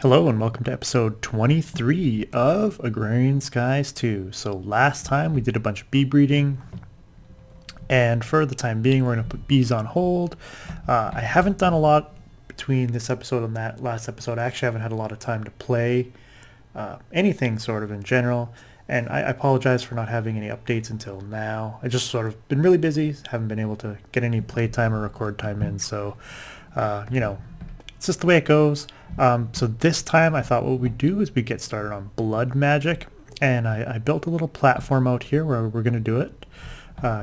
Hello and welcome to episode 23 of Agrarian Skies 2. So last time we did a bunch of bee breeding, and for the time being we're going to put bees on hold. I haven't done a lot between this episode and that last episode. I actually haven't had a lot of time to play anything sort of in general, and I apologize for not having any updates until now. I just sort of been really busy, haven't been able to get any playtime or record time in, so it's just the way it goes. So this time I thought what we'd do is we get started on blood magic, and I built a little platform out here where we're going to do it,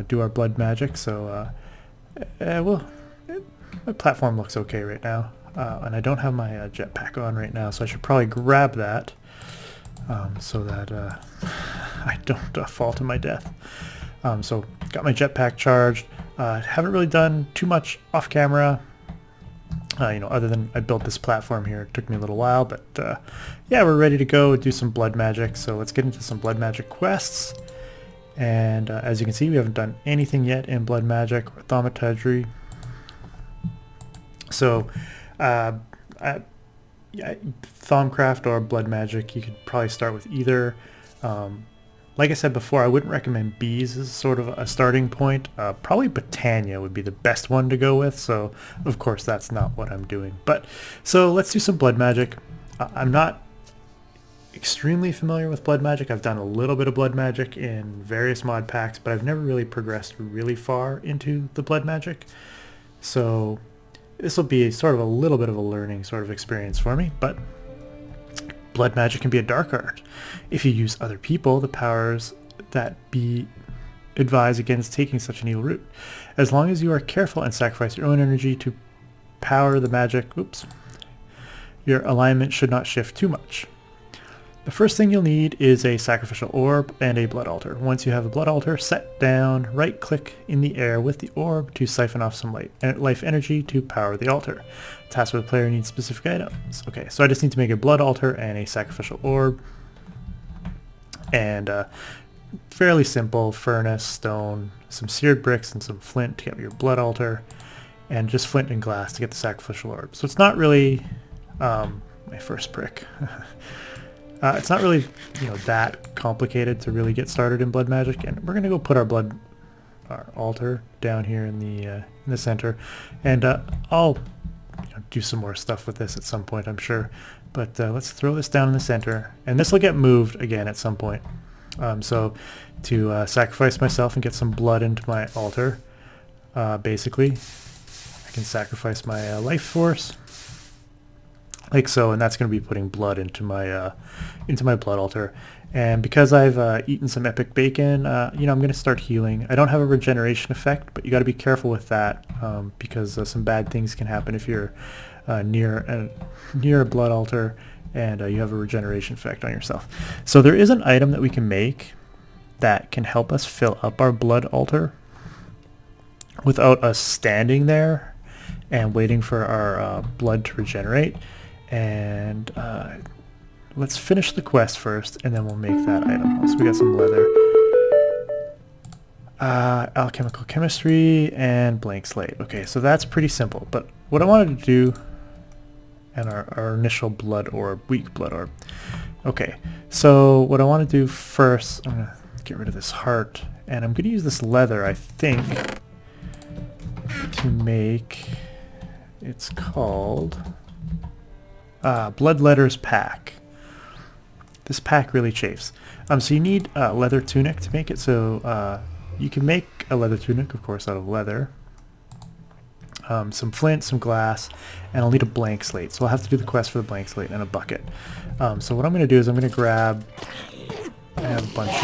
do our blood magic. So my platform looks okay right now, and I don't have my jetpack on right now, so I should probably grab that so that I don't fall to my death. So got my jetpack charged. Haven't really done too much off camera. Other than I built this platform here. It took me a little while, but yeah, we're ready to go do some blood magic. So let's get into some blood magic quests. And as you can see, we haven't done anything yet in blood magic or thaumaturgy. So Thaumcraft or blood magic, you could probably start with either. Like I said before, I wouldn't recommend bees as sort of a starting point. Probably Botania would be the best one to go with, so of course that's not what I'm doing. So let's do some blood magic. I'm not extremely familiar with blood magic. I've done a little bit of blood magic in various mod packs, but I've never really progressed really far into the blood magic. So this will be sort of a little bit of a learning sort of experience for me, but blood magic can be a dark art. If you use other people, the powers that be advise against taking such an evil route. As long as you are careful and sacrifice your own energy to power the magic, your alignment should not shift too much. The first thing you'll need is a sacrificial orb and a blood altar. Once you have a blood altar, set down, right click in the air with the orb to siphon off some life energy to power the altar. Task where the player needs specific items. Okay, so I just need to make a blood altar and a sacrificial orb. And fairly simple: furnace, stone, some seared bricks, and some flint to get your blood altar, and just flint and glass to get the sacrificial orb. So it's not really my first brick. It's not really that complicated to really get started in blood magic, and we're gonna go put our altar down here in the center, and I'll do some more stuff with this at some point, I'm sure. But let's throw this down in the center, and this will get moved again at some point. So to sacrifice myself and get some blood into my altar, basically, I can sacrifice my life force, like so, and that's going to be putting blood into my blood altar. And because I've eaten some epic bacon, I'm going to start healing. I don't have a regeneration effect, but you got to be careful with that, because some bad things can happen if you're near a blood altar and you have a regeneration effect on yourself. So there is an item that we can make that can help us fill up our blood altar without us standing there and waiting for our blood to regenerate. And let's finish the quest first, and then we'll make that item. So we got some leather, alchemical chemistry, and blank slate. Okay, so that's pretty simple. But what I wanted to do, and our initial blood orb, weak blood orb. Okay, so what I want to do first, I'm gonna get rid of this heart, and I'm gonna use this leather, I think, to make. It's called Blood Letters Pack. This pack really chafes. So you need a leather tunic to make it. So you can make a leather tunic, of course, out of leather. Some flint, some glass, and I'll need a blank slate. So I'll have to do the quest for the blank slate and a bucket. So what I'm going to do is I'm going to grab. I have a bunch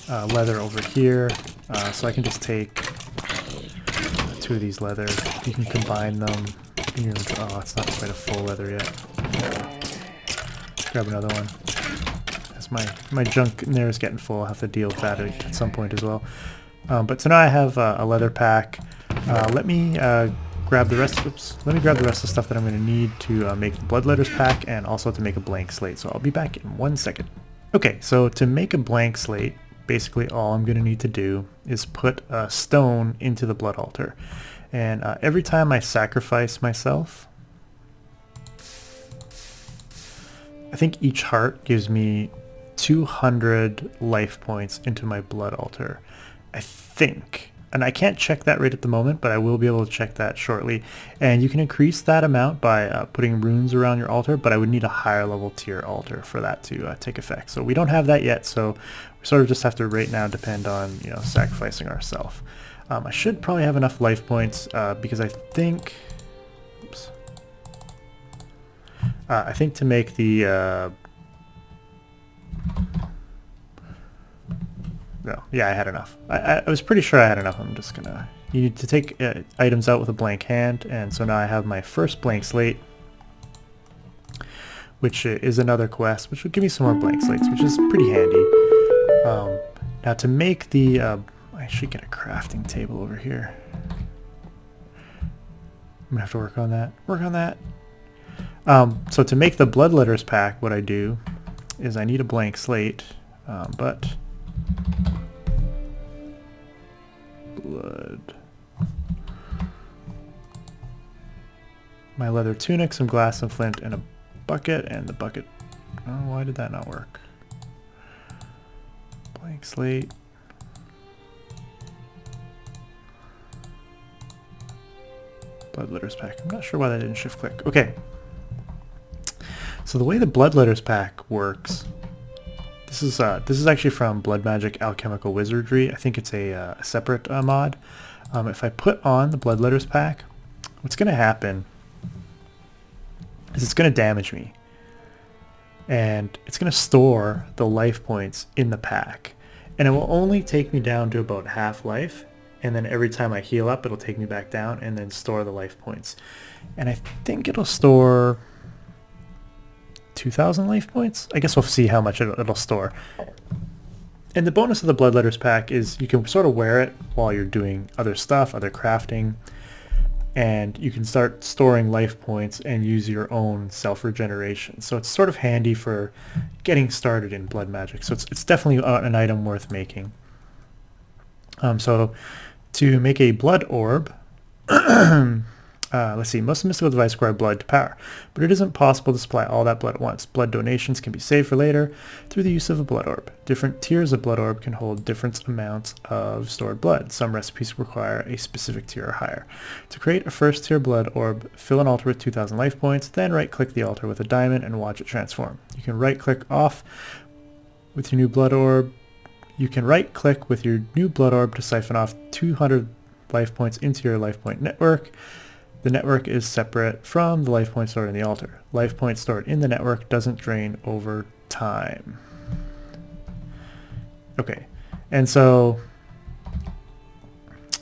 of leather over here, so I can just take 2 of these leather. You can combine them. Oh, it's not quite a full leather yet. Grab another one. As my junk in there is getting full, I'll have to deal with that at some point as well. But so now I have a leather pack. Let me grab the rest. Let me grab the rest of the stuff that I'm going to need to make the blood letters pack, and also to make a blank slate. So I'll be back in 1 second. Okay, so to make a blank slate, basically all I'm going to need to do is put a stone into the blood altar. And every time I sacrifice myself, I think each heart gives me 200 life points into my blood altar. I think. And I can't check that right at the moment, but I will be able to check that shortly. And you can increase that amount by putting runes around your altar, but I would need a higher level tier altar for that to take effect. So we don't have that yet, so we sort of just have to right now depend on, you know, sacrificing ourselves. I should probably have enough life points because I think... Oops. I think to make the... No, yeah, I had enough. I was pretty sure I had enough. I'm just gonna... You need to take items out with a blank hand, and so now I have my first blank slate, which is another quest, which will give me some more blank slates, which is pretty handy. Now to make the... I should get a crafting table over here. I'm gonna have to work on that. Work on that. So to make the blood letters pack, what I do is I need a blank slate, but... Blood. My leather tunic, some glass and flint, and a bucket, and the bucket... Oh, why did that not work? Blank slate. Blood letters pack. I'm not sure why that didn't shift click. Okay. So the way the blood letters pack works... This is actually from Blood Magic Alchemical Wizardry. I think it's a separate mod. If I put on the Blood Letters pack, what's going to happen is it's going to damage me. And it's going to store the life points in the pack. And it will only take me down to about half life. And then every time I heal up, it'll take me back down and then store the life points. And I think it'll store... 2,000 life points? I guess we'll see how much it'll store. And the bonus of the Blood Letters pack is you can sort of wear it while you're doing other stuff, other crafting, and you can start storing life points and use your own self-regeneration. So it's sort of handy for getting started in blood magic. So it's definitely an item worth making. So to make a Blood Orb, let's see, most mystical devices require blood to power, but it isn't possible to supply all that blood at once. Blood donations can be saved for later through the use of a blood orb. Different tiers of blood orb can hold different amounts of stored blood. Some recipes require a specific tier or higher. To create a first tier blood orb, fill an altar with 2,000 life points, then right click the altar with a diamond and watch it transform. You can right click off with your new blood orb. You can right click with your new blood orb to siphon off 200 life points into your life point network. The network is separate from the life points stored in the altar. Life points stored in the network doesn't drain over time. Okay, and so,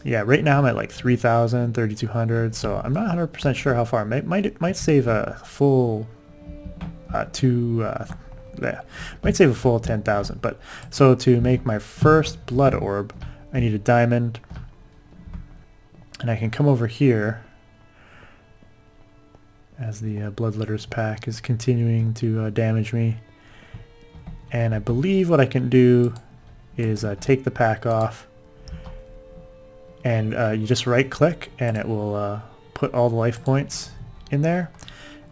yeah, right now I'm at like 3,000, 3,200, so I'm not 100% sure how far. It might save a full might save a full 10,000, but so to make my first blood orb, I need a diamond, and I can come over here as the Blood Letters pack is continuing to damage me. And I believe what I can do is take the pack off, and you just right click and it will put all the life points in there.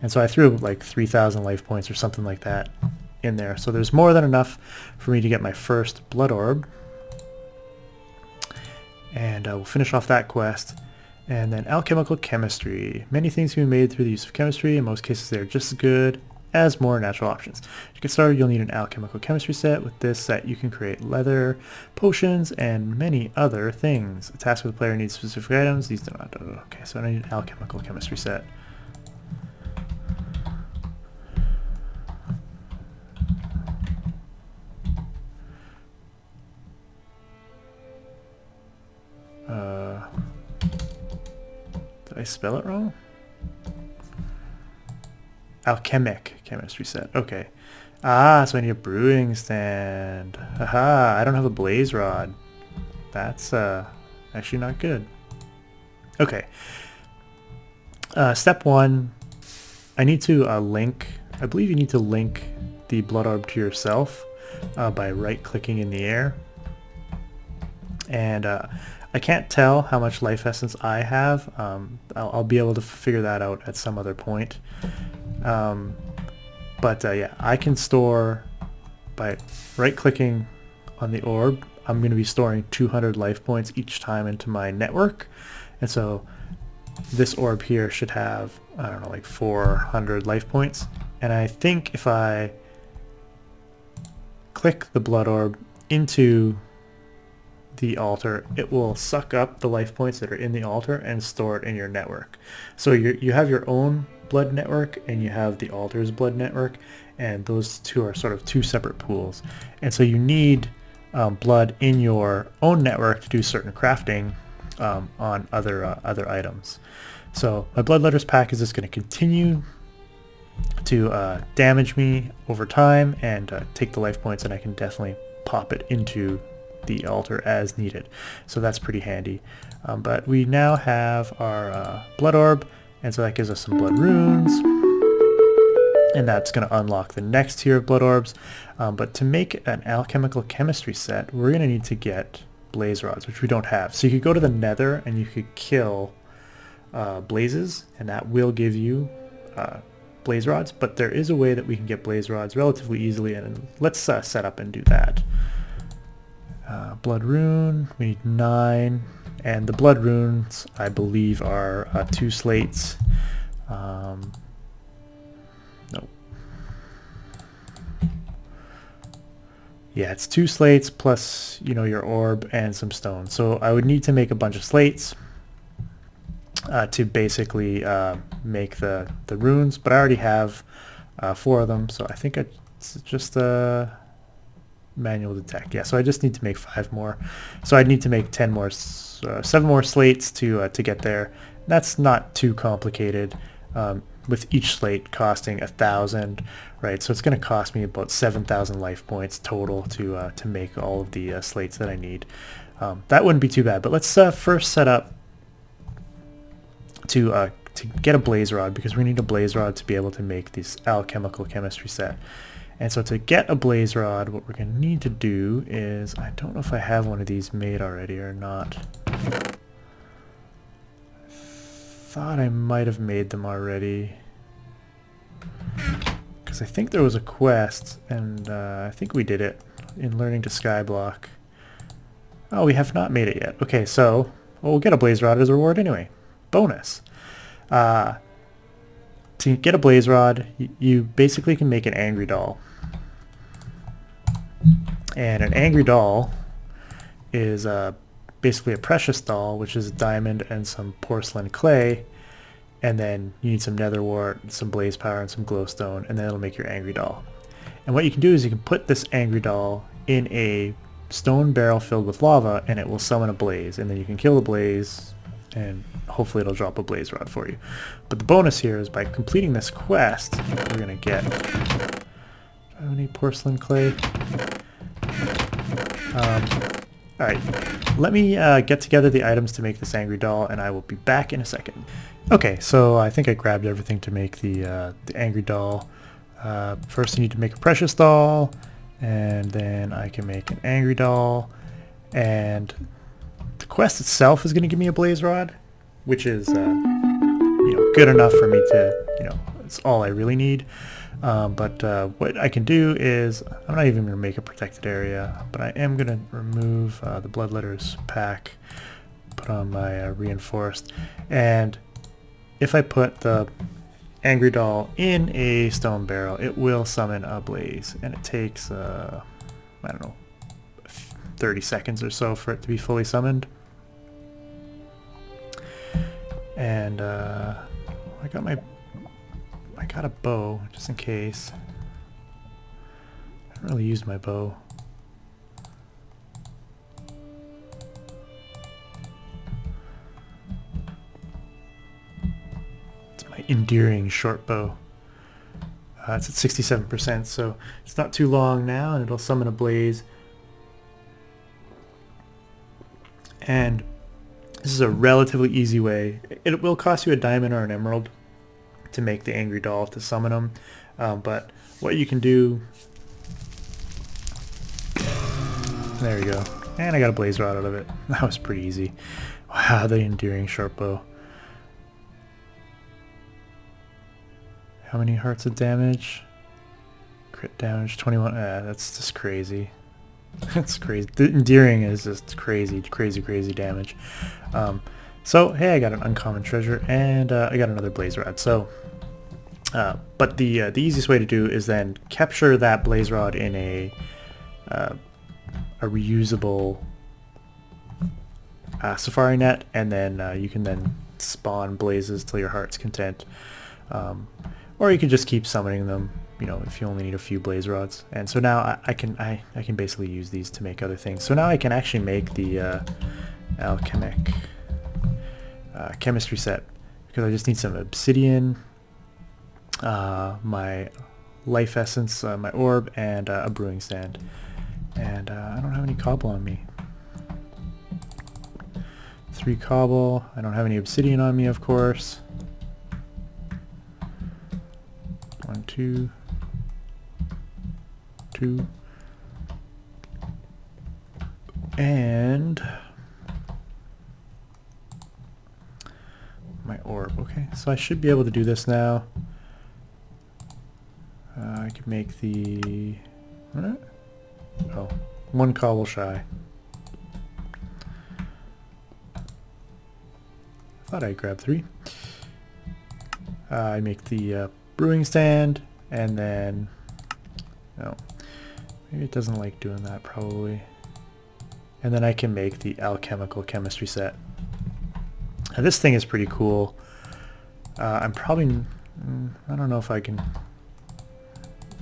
And so I threw like 3,000 life points or something like that in there. So there's more than enough for me to get my first Blood Orb. And we'll finish off that quest. And then Alchemical Chemistry. Many things can be made through the use of chemistry. In most cases they are just as good as more natural options. To get started, you'll need an Alchemical Chemistry Set. With this set you can create leather, potions, and many other things. A task where the player needs specific items. These do not. Okay, so I need an Alchemical Chemistry Set. Did I spell it wrong? Alchemic Chemistry Set. Okay. Ah, so I need a brewing stand. Aha, I don't have a blaze rod. That's actually not good. Okay. Step 1, I need to link, I believe you need to link the Blood Orb to yourself by right-clicking in the air. And I can't tell how much life essence I have. I'll be able to figure that out at some other point. But yeah, I can store by right-clicking on the orb. I'm going to be storing 200 life points each time into my network. And so this orb here should have, I don't know, like 400 life points. And I think if I click the blood orb into the altar, it will suck up the life points that are in the altar and store it in your network. So you have your own blood network and you have the altar's blood network, and those two are sort of two separate pools. And so you need blood in your own network to do certain crafting on other items. So my blood letters pack is just going to continue to damage me over time and take the life points, and I can definitely pop it into the altar as needed. So that's pretty handy. But we now have our blood orb, and so that gives us some blood runes, and that's going to unlock the next tier of blood orbs. But to make an alchemical chemistry set, we're going to need to get blaze rods, which we don't have. So you could go to the nether and you could kill blazes, and that will give you blaze rods. But there is a way that we can get blaze rods relatively easily, and let's set up and do that. Blood rune, we need 9, and the blood runes I believe are 2 slates. No. Yeah, it's 2 slates plus, you know, your orb and some stone. So I would need to make a bunch of slates to basically make the runes, but I already have 4 of them, so I think it's just manual detect. Yeah, so I just need to make 5 more. So I'd need to make 7 more slates to get there. That's not too complicated, with each slate costing 1,000, right? So it's going to cost me about 7,000 life points total to make all of the slates that I need. That wouldn't be too bad, but let's first set up to get a blaze rod, because we need a blaze rod to be able to make this alchemical chemistry set. And so to get a blaze rod, what we're going to need to do is, I don't know if I have one of these made already or not. I thought I might have made them already, because I think there was a quest, and I think we did it in learning to skyblock. Oh, we have not made it yet. Okay, so we'll get a blaze rod as a reward anyway. Bonus. To get a blaze rod, you basically can make an angry doll. And an angry doll is basically a precious doll, which is a diamond and some porcelain clay, and then you need some nether wart, some blaze powder, and some glowstone, and then it'll make your angry doll. And what you can do is you can put this angry doll in a stone barrel filled with lava, and it will summon a blaze, and then you can kill the blaze, and hopefully it'll drop a blaze rod for you. But the bonus here is by completing this quest, we're going to get... Do I have any porcelain clay? Alright, let me get together the items to make this angry doll, and I will be back in a second. Okay, so I think I grabbed everything to make the angry doll. First I need to make a precious doll, and then I can make an angry doll, and the quest itself is going to give me a blaze rod, which is good enough for me to, it's all I really need. But what I can do is, I'm not even going to make a protected area, but I am going to remove the blood letters pack, put on my reinforced, and if I put the angry doll in a stone barrel, it will summon a blaze, and it takes, I don't know, 30 seconds or so for it to be fully summoned. And I got a bow just in case. I haven't really used my bow. It's my endearing short bow. It's at 67%, so it's not too long now, and it'll summon a blaze. And this is a relatively easy way. It will cost you a diamond or an emerald to make the angry doll to summon them, but what you can do... There we go. And I got a blaze rod out of it. That was pretty easy. Wow, the endearing short bow. How many hearts of damage? Crit damage 21. That's just crazy. That's crazy. The endearing is just crazy, crazy, crazy damage. So hey, I got an uncommon treasure, and I got another blaze rod. So, but the easiest way to do is then capture that blaze rod in a reusable safari net, and then you can then spawn blazes till your heart's content, or you can just keep summoning them, you know, if you only need a few blaze rods. And so now I can basically use these to make other things. So now I can actually make the alchemic chemistry set, because I just need some obsidian, my life essence, my orb, and a brewing stand. And I don't have any cobble on me. 3 cobble. I don't have any obsidian on me, of course. 1, 2, 2, and my orb. Okay, so I should be able to do this now. I can make the... Oh, 1 cobble shy. Thought I grabbed 3. I make the brewing stand, and then... Oh, maybe it doesn't like doing that, probably. And then I can make the Alchemical Chemistry Set. Now, this thing is pretty cool. I'm probably... I don't know if I can... I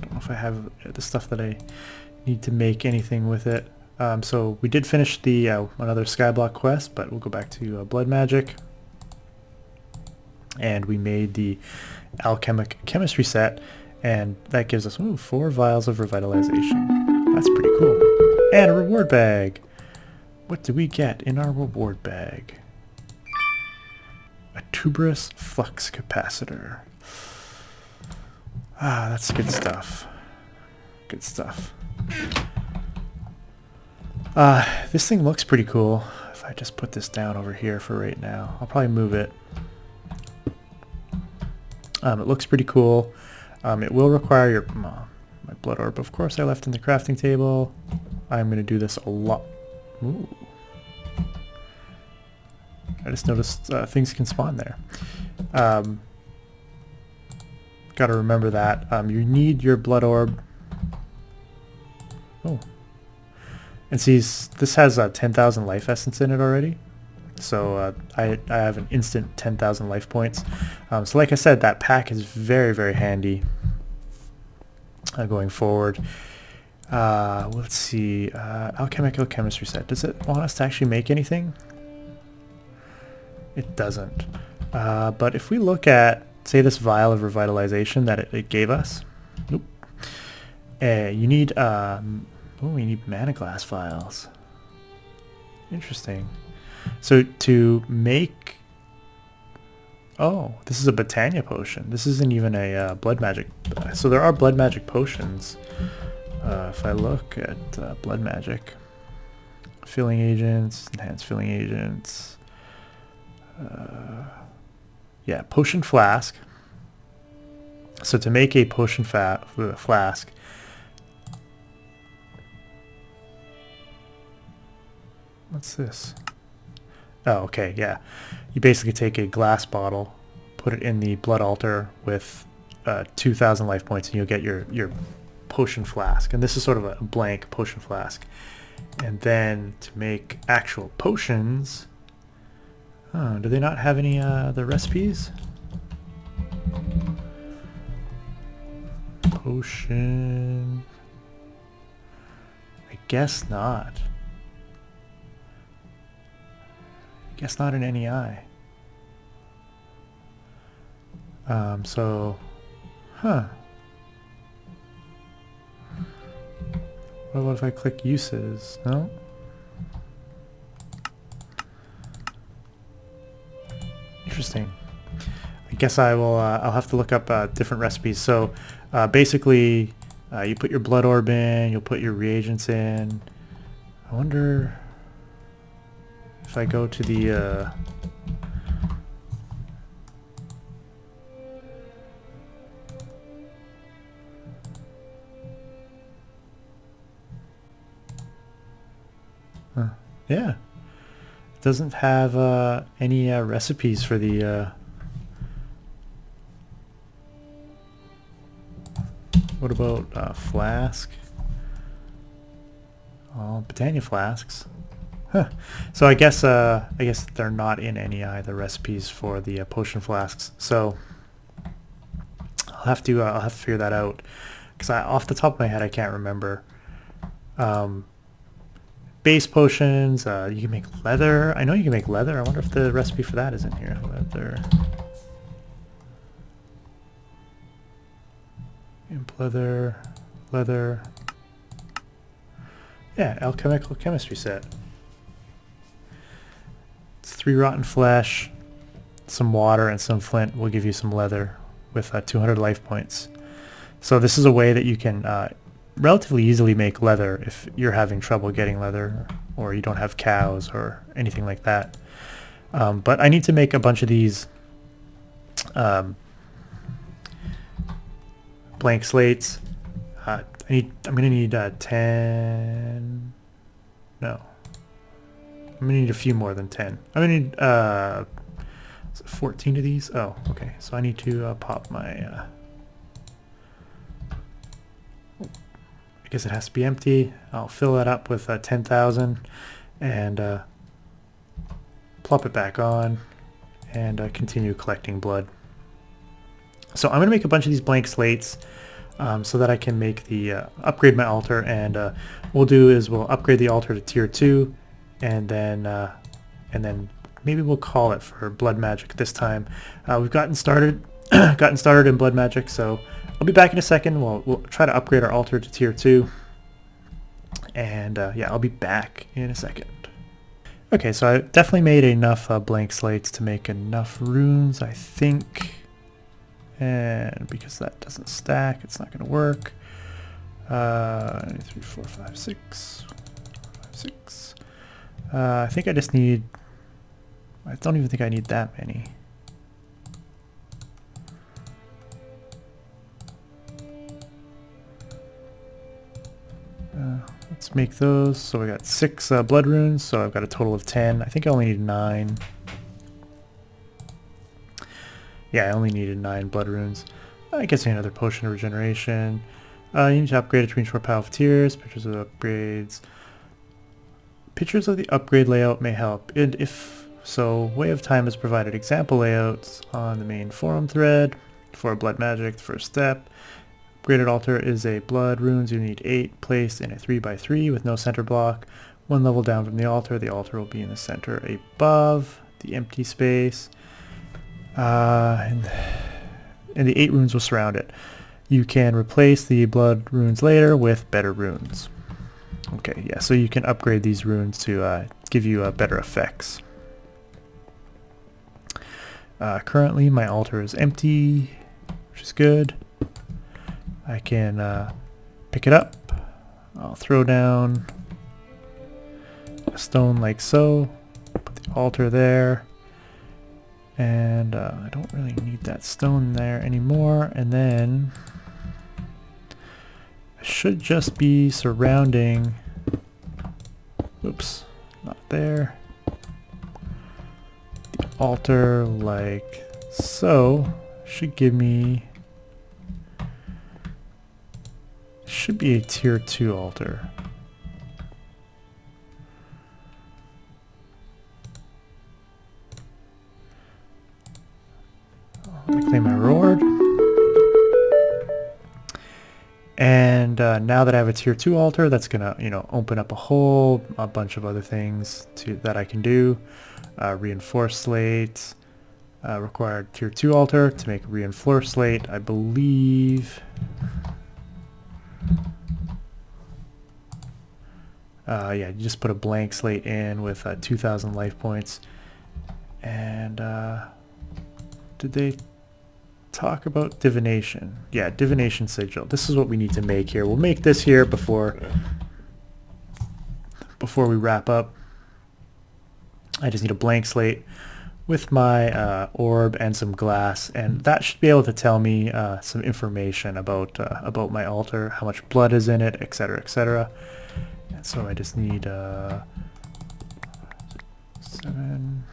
don't know if I have the stuff that I need to make anything with it. So we did finish the another skyblock quest, but we'll go back to blood magic. And we made the Alchemic Chemistry Set, and that gives us 4 vials of revitalization. That's pretty cool. And a reward bag. What do we get in our reward bag? A tuberous flux capacitor. Ah, that's good stuff. Good stuff. This thing looks pretty cool. If I just put this down over here for right now, I'll probably move it. It looks pretty cool. It will require your my blood orb, of course, I left in the crafting table. I'm going to do this a lot. Ooh. I just noticed things can spawn there. Got to remember that. You need your blood orb. Oh. And see, this has 10,000 life essence in it already. So I have an instant 10,000 life points. So like I said, that pack is very, very handy going forward. Let's see. Alchemical Chemistry Set. Does it want us to actually make anything? It doesn't. But if we look at, say, this vial of revitalization that it gave us. Nope. You need... we need mana glass vials. Interesting. So to make... Oh, this is a Botania potion. This isn't even a blood magic. So there are blood magic potions. If I look at blood magic. Filling agents, enhanced filling agents. Yeah, potion flask. So to make a potion flask, what's this? Oh, okay, yeah. You basically take a glass bottle, put it in the blood altar with 2,000 life points, and you'll get your potion flask. And this is sort of a blank potion flask. And then to make actual potions... Oh, do they not have any the recipes? Potion... I guess not. Guess not in NEI. So, huh. What if I click uses? No? Interesting. I guess I will, I'll have to look up different recipes. So, basically, you put your blood orb in, you'll put your reagents in. I wonder... If I go to the Yeah. It doesn't have any recipes for the... what about flask? Oh, Britannia flasks. Huh. So I guess they're not in any the recipes for the potion flasks. So I'll have to figure that out, because off the top of my head I can't remember. Base potions. You can make leather. I know you can make leather. I wonder if the recipe for that is in here. Leather. Imp leather. Leather. Yeah, Alchemical Chemistry Set. It's 3 rotten flesh, some water, and some flint will give you some leather with 200 life points. So this is a way that you can relatively easily make leather if you're having trouble getting leather, or you don't have cows or anything like that. But I need to make a bunch of these blank slates. I'm gonna need 10. No, I'm gonna need a few more than 10. I'm gonna need 14 of these. Oh, okay. So I need to pop my. I guess it has to be empty. I'll fill that up with 10,000 and plop it back on and continue collecting blood. So I'm gonna make a bunch of these blank slates. So that I can make the upgrade my altar, and what we'll do is we'll upgrade the altar to tier 2, and then maybe we'll call it for blood magic this time. We've gotten started in blood magic, so I'll be back in a second. We'll try to upgrade our altar to tier 2, and yeah, I'll be back in a second. Okay, so I definitely made enough blank slates to make enough runes, I think. And because that doesn't stack, it's not going to work. 3, 4, 5, 6. 6. I think I just need... I don't even think I need that many. Let's make those. So we got 6 blood runes, so I've got a total of 10. I think I only need 9. Yeah, I only needed 9 blood runes. I guess another potion of regeneration. You need to upgrade it between short pile of tiers. Pictures of the upgrades. Pictures of the upgrade layout may help. And if so, Way of Time has provided example layouts on the main forum thread for blood magic. The first step. Upgraded altar is a blood runes. You need 8 placed in a 3x3 with no center block. 1 level down from the altar. The altar will be in the center above the empty space. And the 8 runes will surround it. You can replace the blood runes later with better runes. Okay, yeah, so you can upgrade these runes to give you better effects. Currently my altar is empty, which is good. I can pick it up. I'll throw down a stone like so, put the altar there. And I don't really need that stone there anymore. And then I should just be surrounding, oops, not there, the altar like so. Should give me, should be a tier 2 altar. Let me claim my reward. And now that I have a tier 2 altar, that's gonna, open up a bunch of other things that I can do. Reinforced slate, required tier 2 altar to make a reinforced slate, I believe. Yeah, you just put a blank slate in with 2,000 life points. And did they talk about divination? Yeah, divination sigil. This is what we need to make here. We'll make this here before we wrap up. I just need a blank slate with my orb and some glass, and that should be able to tell me some information about my altar, how much blood is in it, etc., etc. And so I just need 7.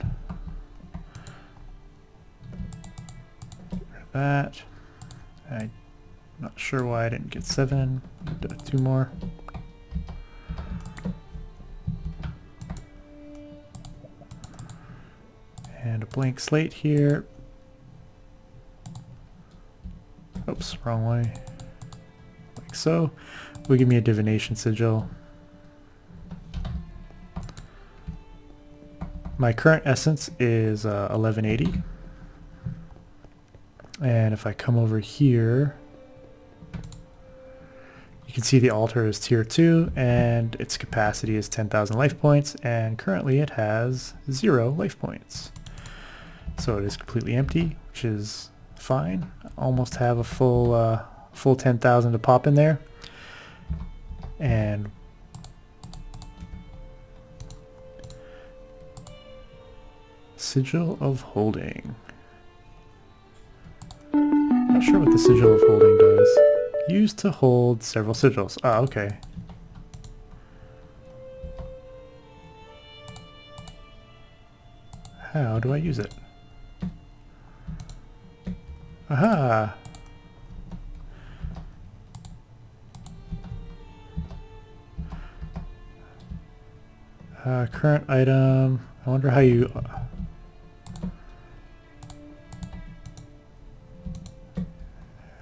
Get rid of that. I'm not sure why I didn't get 7. 2 more. And a blank slate here. Oops, wrong way. Like so. Will give me a divination sigil. My current essence is 1180. And if I come over here, you can see the altar is tier 2 and its capacity is 10,000 life points, and currently it has 0 life points. So it is completely empty, which is fine. I almost have a full 10,000 to pop in there. And Sigil of Holding. Not sure what the Sigil of Holding does. Used to hold several sigils. Ah, okay. How do I use it? Aha! Current item. I wonder how you... I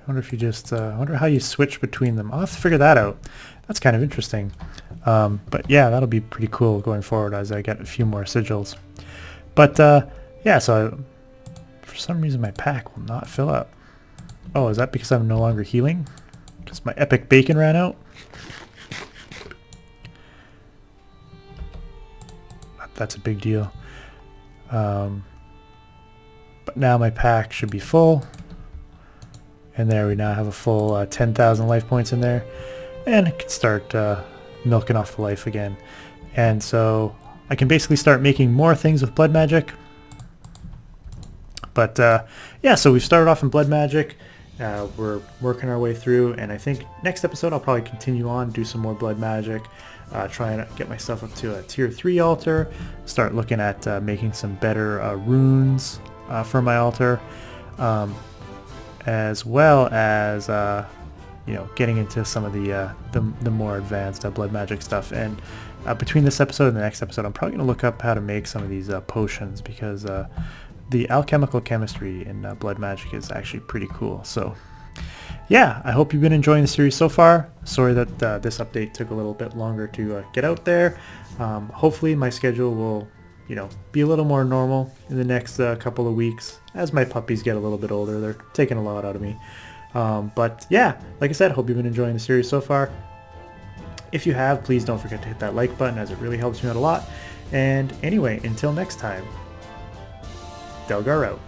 wonder if you just... I wonder how you switch between them. I'll have to figure that out. That's kind of interesting. But yeah, that'll be pretty cool going forward as I get a few more sigils. But yeah, so for some reason my pack will not fill up. Oh, is that because I'm no longer healing? Because my epic bacon ran out? That's a big deal. But now my pack should be full. And there we now have a full 10,000 life points in there. And I can start milking off the life again. And so I can basically start making more things with blood magic. But yeah, so we've started off in blood magic. We're working our way through, and I think next episode I'll probably continue on, do some more blood magic, try and get myself up to a tier 3 altar, start looking at making some better runes for my altar, as well as you know, getting into some of the more advanced blood magic stuff. And between this episode and the next episode, I'm probably going to look up how to make some of these potions, because the alchemical chemistry in blood magic is actually pretty cool. So yeah, I hope you've been enjoying the series so far. Sorry that this update took a little bit longer to get out there. Hopefully my schedule will, you know, be a little more normal in the next couple of weeks as my puppies get a little bit older. They're taking a lot out of me. But yeah, like I said, hope you've been enjoying the series so far. If you have, please don't forget to hit that like button, as it really helps me out a lot. And anyway, until next time, Delgar out.